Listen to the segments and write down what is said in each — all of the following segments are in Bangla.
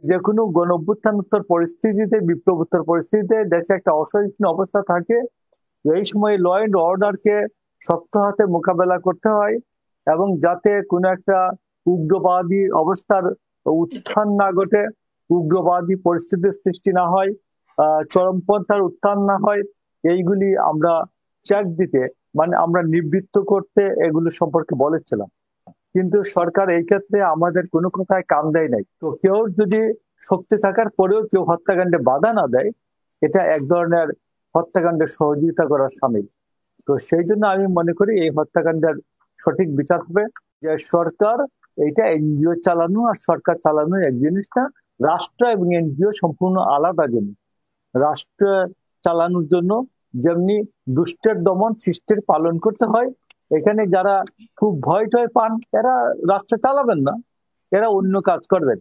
যে কোনো গণ অভ্যুত্থানোত্তর পরিস্থিতিতে, বিপ্লবোত্তর পরিস্থিতিতে দেশে একটা অসহিষ্ণু অবস্থা থাকে। এই সময় ল এন্ড অর্ডারকে শক্ত হাতে মোকাবেলা করতে হয়, এবং যাতে কোনো একটা উগ্রবাদী অবস্থার উত্থান না ঘটে, উগ্রবাদী পরিস্থিতির সৃষ্টি না হয়, চরমপন্থার উত্থান না হয়, এইগুলি আমরা চেক দিতে, মানে আমরা নিবৃত্ত করতে এগুলো সম্পর্কে বলেছিলাম। কিন্তু সরকার এই ক্ষেত্রে আমাদের কোনো কথায় কান দেয় নাই। তো কেউ যদি শক্তি থাকার পরেও কেউ হত্যাকাণ্ডে বাধা না দেয়, এটা এক ধরনের হত্যাকাণ্ডের সহযোগিতা করার সামিল। তো সেই জন্য আমি মনে করি এই হত্যাকাণ্ডের সঠিক বিচার হবে। যে সরকার, এইটা এনজিও চালানো আর সরকার চালানো এক জিনিস না। রাষ্ট্র এবং এনজিও সম্পূর্ণ আলাদা জিনিস। রাষ্ট্র চালানোর জন্য যেমনি দুষ্টের দমন শিষ্টের পালন করতে হয়, এখানে যারা খুব ভয় টয় পান এরা রাষ্ট্র চালাবেন না, এরা অন্য কাজ করবেন।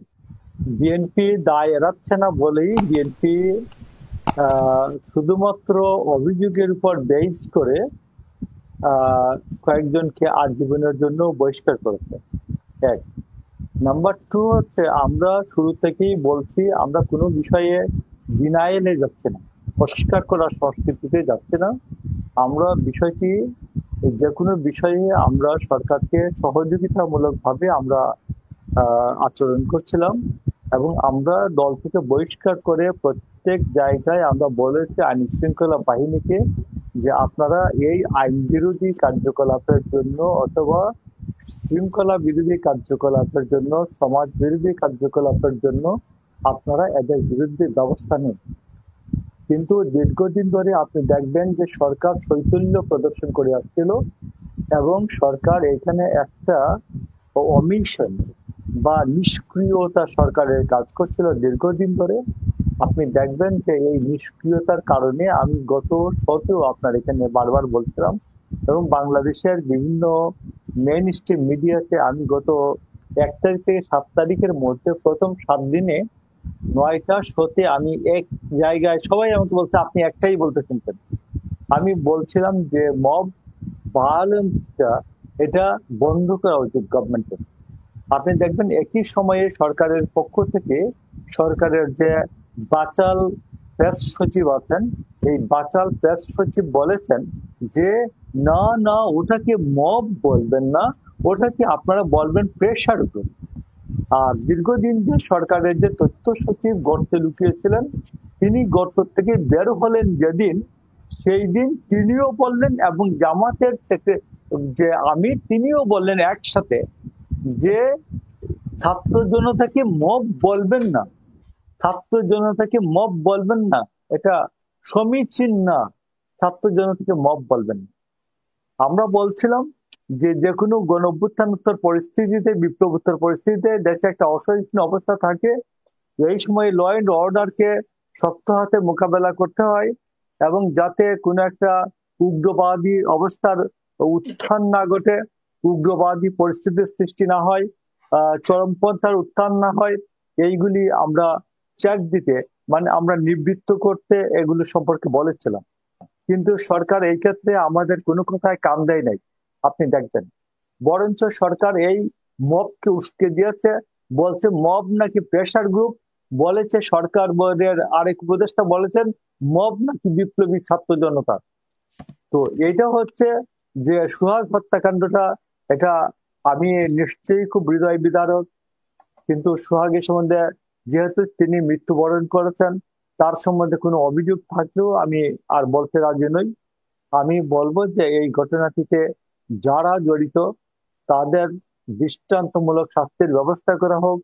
বিএনপি দায় এড়াচ্ছে না বলেই বিএনপি শুধুমাত্র অভিযোগের উপর বেস করে কয়েকজনকে আজীবনের জন্য বহিষ্কার করেছে। এক নাম্বার টু হচ্ছে, আমরা শুরু থেকেই বলছি আমরা কোনো বিষয়ে ডিনায়েলে যাচ্ছি না, অস্বীকার করার সংস্কৃতিতে যাচ্ছি না। আমরা বিষয়টি, যে কোনো বিষয়ে আমরা সরকারকে সহযোগিতামূলক ভাবে আমরা আচরণ করছিলাম, এবং আমরা দল থেকে বহিষ্কার করে প্রত্যেক জায়গায় আমরা বলেছি আইন শৃঙ্খলা বাহিনীকে যে আপনারা এই আইন বিরোধী কার্যকলাপের জন্য অথবা শৃঙ্খলা বিরোধী কার্যকলাপের জন্য, সমাজ বিরোধী কার্যকলাপের জন্য আপনারা এদের বিরুদ্ধে ব্যবস্থা নিন। কিন্তু দীর্ঘদিন ধরে আপনি দেখবেন যে সরকার শৈথল্য প্রদর্শন করে আসছিল, এবং সরকার এখানে একটা অমিশন বা নিষ্ক্রিয়তা সরকারের কাজ করছিল দীর্ঘদিন ধরে। আপনি দেখবেন যে এই নিষ্ক্রিয়তার কারণে আমি গত সতেও আপনার এখানে বারবার বলছিলাম, এবং বাংলাদেশের বিভিন্ন মেইন স্ট্রিম মিডিয়াতে আমি গত 1 তারিখ থেকে 7 তারিখের মধ্যে প্রথম 7 দিনে 9টা শোতে আমি এক জায়গায়, সবাই আমাকে বলছে আপনি একটাই বলতে শুনছেন। আমি বলছিলাম যে মব ভায়োলেন্সটা, এটা বন্ধ করা উচিত গভর্নমেন্টের। আপনি দেখবেন একই সময়ে সরকারের পক্ষ থেকে সরকারের যে বাচাল প্রেস সচিব আছেন, এই বাচাল প্রেস সচিব বলেছেন যে না না, ওটাকে মব বলবেন না, ওটাকে আপনারা বলবেন প্রেশার গ্রুপ। আর দীর্ঘদিন যে সরকারের যে তথ্য সচিব গর্তে লুকিয়েছিলেন, তিনি গর্ত থেকে বের হলেন যেদিন, সেই দিন তিনিও বললেন, এবং জামাতের থেকে যে আমির তিনিও বললেন একসাথে যে ছাত্র জনতাকে মব বলবেন না, ছাত্র জনতাকে মব বলবেন না, এটা সমীচীন না, ছাত্র জনতাকে মব বলবেন না। আমরা বলছিলাম যে যে কোনো গণ অভ্যুত্থানোত্তর পরিস্থিতিতে, বিপ্লবোত্তর পরিস্থিতিতে দেশে একটা অসহিষ্ণু অবস্থা থাকে। এই সময় ল এন্ড অর্ডারকে শক্ত হাতে মোকাবেলা করতে হয়, এবং যাতে কোনো একটা উগ্রবাদী অবস্থার উত্থান না ঘটে, উগ্রবাদী পরিস্থিতির সৃষ্টি না হয়, চরমপন্থার উত্থান না হয়, এইগুলি আমরা চেক দিতে, মানে আমরা নিবৃত্ত করতে এগুলো সম্পর্কে বলেছিলাম। কিন্তু সরকার এই ক্ষেত্রে আমাদের কোনো কথায় কান দেয় নাই। আপনি দেখবেন বরঞ্চ সরকার এই মবকে উস্কে দিয়েছে, বলছে মব নাকি প্রেশার গ্রুপ। বলেছে সরকার বোর্ডের আরেক উপদেষ্টা বলেছেন মব নাকি বিপ্লবী ছাত্র জনতা। তো এটা হচ্ছে যে সুহাগ হত্যাকাণ্ডটা, এটা আমি নিশ্চয়ই খুব হৃদয় বিদারক। কিন্তু সোহাগের সম্বন্ধে, যেহেতু তিনি মৃত্যুবরণ করেছেন, তার সম্বন্ধে কোনো অভিযোগ থাকলেও আমি আর বলতে রাজি নই। আমি বলবো যে এই ঘটনাটিতে যারা জড়িত তাদের দৃষ্টান্তমূলক শাস্তির ব্যবস্থা করা হোক।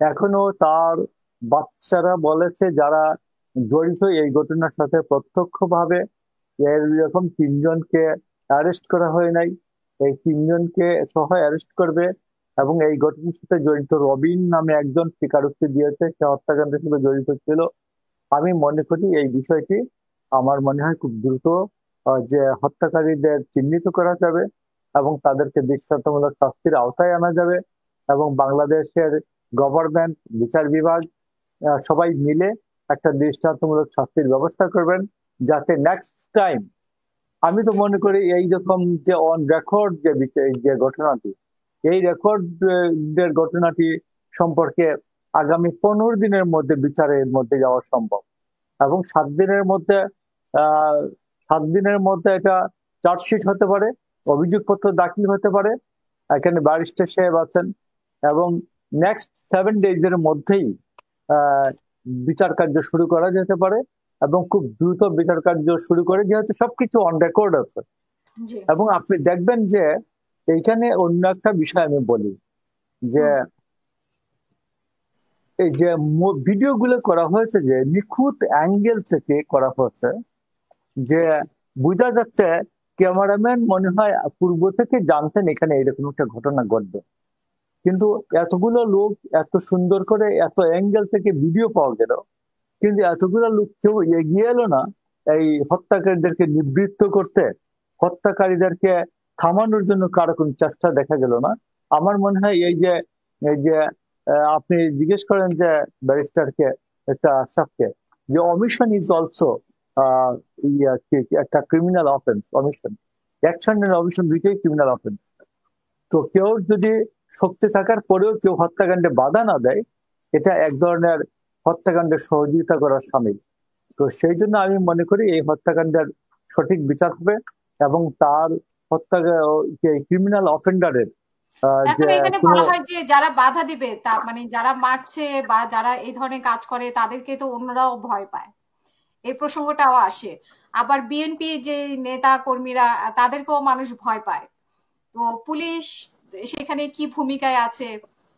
এখনো তার বাচ্চারা বলেছে যারা জড়িত এই ঘটনার সাথে প্রত্যক্ষভাবে, এরকম 3জনকে অ্যারেস্ট করা হয় নাই, এই 3জনকে সহ অ্যারেস্ট করবে। এবং এই ঘটনার সাথে জড়িত রবিন নামে একজন স্বীকারোক্তি দিয়েছে, সে হত্যাকাণ্ডের সাথে জড়িত ছিল। আমি মনে করি এই বিষয়টি, আমার মনে হয় খুব দ্রুত যে হত্যাকারীদের চিহ্নিত করা যাবে, এবং তাদেরকে দৃষ্টান্তমূলক শাস্তির আওতায় আনা যাবে, এবং বাংলাদেশের গভর্নমেন্ট, বিচার বিভাগ, সবাই মিলে একটা দৃষ্টান্তমূলক শাস্তির ব্যবস্থা করবেন, যাতে নেক্সট টাইম, আমি তো মনে করি এই রকম যে অন রেকর্ড যে ঘটনাটি, এই রেকর্ড এর ঘটনাটি সম্পর্কে আগামী 15 দিনের মধ্যে বিচারের মধ্যে যাওয়া সম্ভব, এবং 7 দিনের মধ্যে আহ 7 দিনের মধ্যে এটা চার্জশিট হতে পারে, অভিযোগপত্র দাখিল হতে পারে। এখানে ব্যারিস্টার সাহেব আছেন, এবং নেক্সট 7 ডেজ এর মধ্যেই আহ, বিচার কার্য শুরু করা যেতে পারে, এবং খুব দ্রুত বিচার কার্য শুরু করে, যেহেতু সবকিছু অন রেকর্ড আছে। জি। এবং আপনি দেখবেন যে এইখানে অন্য একটা বিষয় আমি বলি, যে হুম। এই যে ভিডিও গুলো করা হয়েছে, যে নিখুঁত অ্যাঙ্গেল থেকে করা হয়েছে, যে বোঝা যাচ্ছে ক্যামেরাম্যান মনে হয় পূর্ব থেকে জানতেন এখানে এরকম একটা ঘটনা ঘটবে, কিন্তু এতগুলো লোক এত সুন্দর করে এত অ্যাঙ্গেল থেকে ভিডিও পাওয়া গেল, কিন্তু এতগুলো লোক কেউ এগিয়ে এলো না এই হত্যাকারীদেরকে নিবৃত্ত করতে, হত্যাকারীদেরকে থামানোর জন্য কারো কোনো চেষ্টা দেখা গেল না। আমার মনে হয় এই যে আপনি জিজ্ঞেস করেন যে ব্যারিস্টারকে, একটা আশরাফকে, যে অমিশন ইজ অলসো একটা criminal offence. Omission, action and omission দুইটাই ক্রিমিনাল অফেন্স। তো কেউ যদি শক্তি থাকার পরেও কেউ হত্যাকাণ্ডে বাধা না দেয়, এটা এক ধরনের হত্যাকাণ্ডে সহযোগিতা করার সামিল। তো সেই জন্য আমি মনে করি এই হত্যাকাণ্ডের সঠিক বিচার হবে, এবং তার হত্যা ক্রিমিনাল অফেন্ডারের যে এখন এখানে কোনো। বলা হয় যে যারা বাধা দিবে তা মানে যারা মারছে বা যারা এই ধরনের কাজ করে তাদেরকে তো অন্যরাও ভয় পায়, এই প্রসঙ্গটাও আসে। আবার বিএনপি যে নেতা কর্মীরা তাদেরকেও মানুষ ভয় পায়। তো পুলিশ সেখানে কি ভূমিকায় আছে,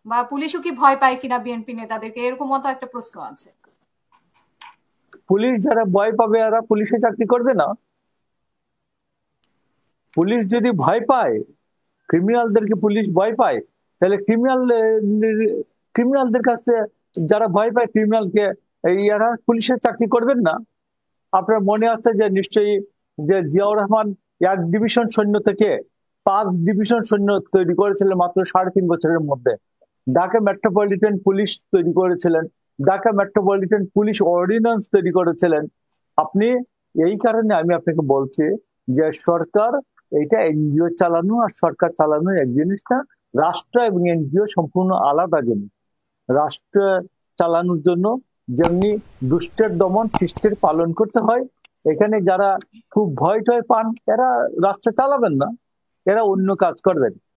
বা পুলিশও কি ভয় পায় কিনা বিএনপি নেতাদেরকে, এরকমও তো একটা প্রশ্ন আছে। পুলিশ যারা ভয় পাবে এরা পুলিশে চাকরি করবে না। পুলিশ যদি ভয় পায়, ক্রিমিনালদেরকে পুলিশ ভয় পায়, তাহলে ক্রিমিনালদের কাছে যারা ভয় পায় ক্রিমিনালকে, এরা পুলিশের চাকরি করবেন না। আপনার মনে আছে যে নিশ্চয়ই, যে জিয়াউর রহমান 1 ডিভিশন সৈন্য থেকে 5 ডিভিশন সৈন্য তৈরি করেছিলেন মাত্র 3.5 বছরের মধ্যে। ঢাকা মেট্রোপলিটন পুলিশ তৈরি করেছিলেন, ঢাকা মেট্রোপলিটন পুলিশ অর্ডিন্যান্স তৈরি করেছিলেন আপনি। এই কারণে আমি আপনাকে বলছি যে সরকার, এটা এনজিও চালানো আর সরকার চালানো এক জিনিস না। রাষ্ট্র এবং এনজিও সম্পূর্ণ আলাদা জিনিস। রাষ্ট্র চালানোর জন্য যেমনি দুষ্টের দমন শিষ্টের পালন করতে হয়, এখানে যারা খুব ভয় টয় পান এরা রাষ্ট্র চালাবেন না, এরা অন্য কাজ করবেন।